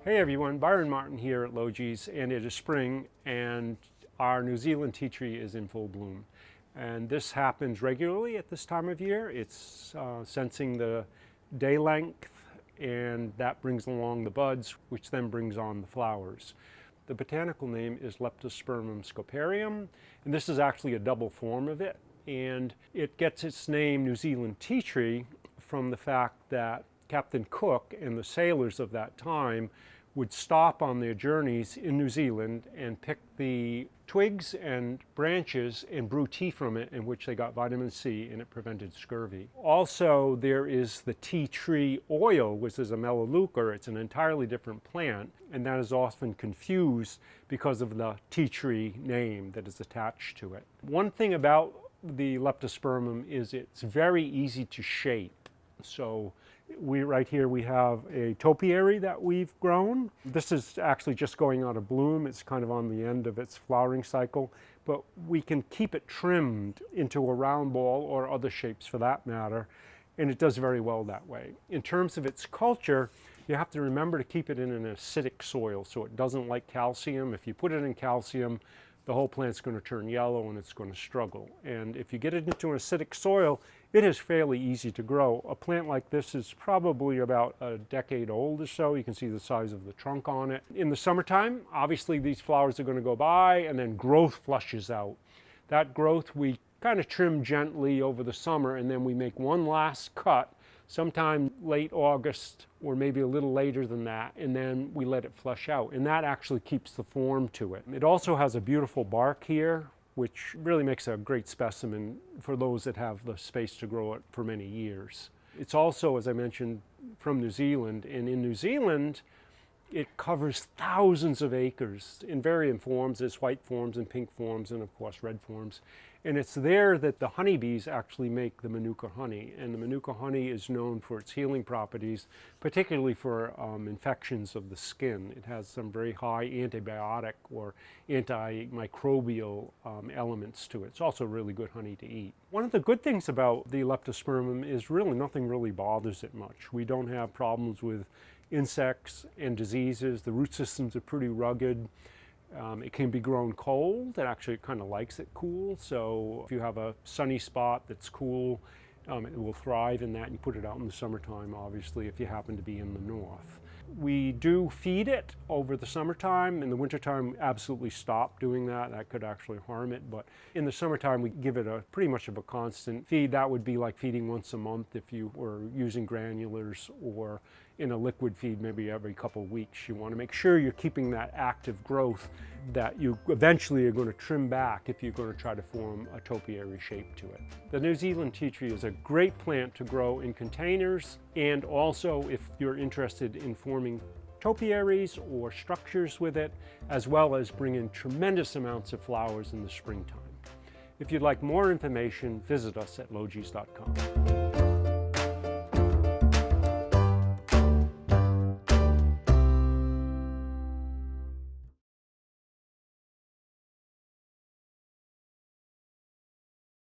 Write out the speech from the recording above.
Hey everyone, Byron Martin here at Logies, and it is spring and our New Zealand tea tree is in full bloom. And this happens regularly at this time of year. It's sensing the day length, and that brings along the buds, which then brings on the flowers. The botanical name is Leptospermum scoparium, and this is actually a double form of it. And it gets its name New Zealand tea tree from the fact that Captain Cook and the sailors of that time would stop on their journeys in New Zealand and pick the twigs and branches and brew tea from it, in which they got vitamin C and it prevented scurvy. Also, there is the tea tree oil, which is a melaleuca. It's an entirely different plant, and that is often confused because of the tea tree name that is attached to it. One thing about the Leptospermum is it's very easy to shape. So right here we have a topiary that we've grown. This is actually just going out of bloom. It's kind of on the end of its flowering cycle, but we can keep it trimmed into a round ball or other shapes for that matter, and it does very well that way. In terms of its culture, you have to remember to keep it in an acidic soil, so it doesn't like calcium. If you put it in calcium, the whole plant's going to turn yellow and it's going to struggle. And if you get it into an acidic soil, it is fairly easy to grow. A plant like this is probably about a decade old or so. You can see the size of the trunk on it. In the summertime, obviously these flowers are going to go by and then growth flushes out. That growth we kind of trim gently over the summer, and then we make one last cut sometime late August or maybe a little later than that, and then we let it flush out, and that actually keeps the form to it. It also has a beautiful bark here, which really makes a great specimen for those that have the space to grow it for many years. It's also, as I mentioned, from New Zealand, and in New Zealand it covers thousands of acres in varying forms. There's white forms and pink forms and of course red forms. And it's there that the honeybees actually make the Manuka honey. And the Manuka honey is known for its healing properties, particularly for infections of the skin. It has some very high antibiotic or antimicrobial elements to it. It's also really good honey to eat. One of the good things about the Leptospermum is really nothing really bothers it much. We don't have problems with insects and diseases. The root systems are pretty rugged. It can be grown cold. It actually kind of likes it cool. So if you have a sunny spot that's cool, it will thrive in that. You put it out in the summertime, obviously, if you happen to be in the north. We do feed it over the summertime. In the wintertime, absolutely stop doing that. That could actually harm it. But in the summertime, we give it a pretty much of a constant feed. That would be like feeding once a month if you were using granulars, or in a liquid feed maybe every couple of weeks. You want to make sure you're keeping that active growth that you eventually are going to trim back if you're going to try to form a topiary shape to it. The New Zealand tea tree is a great plant to grow in containers, and also if you're interested in forming topiaries or structures with it, as well as bring in tremendous amounts of flowers in the springtime. If you'd like more information, visit us at logies.com.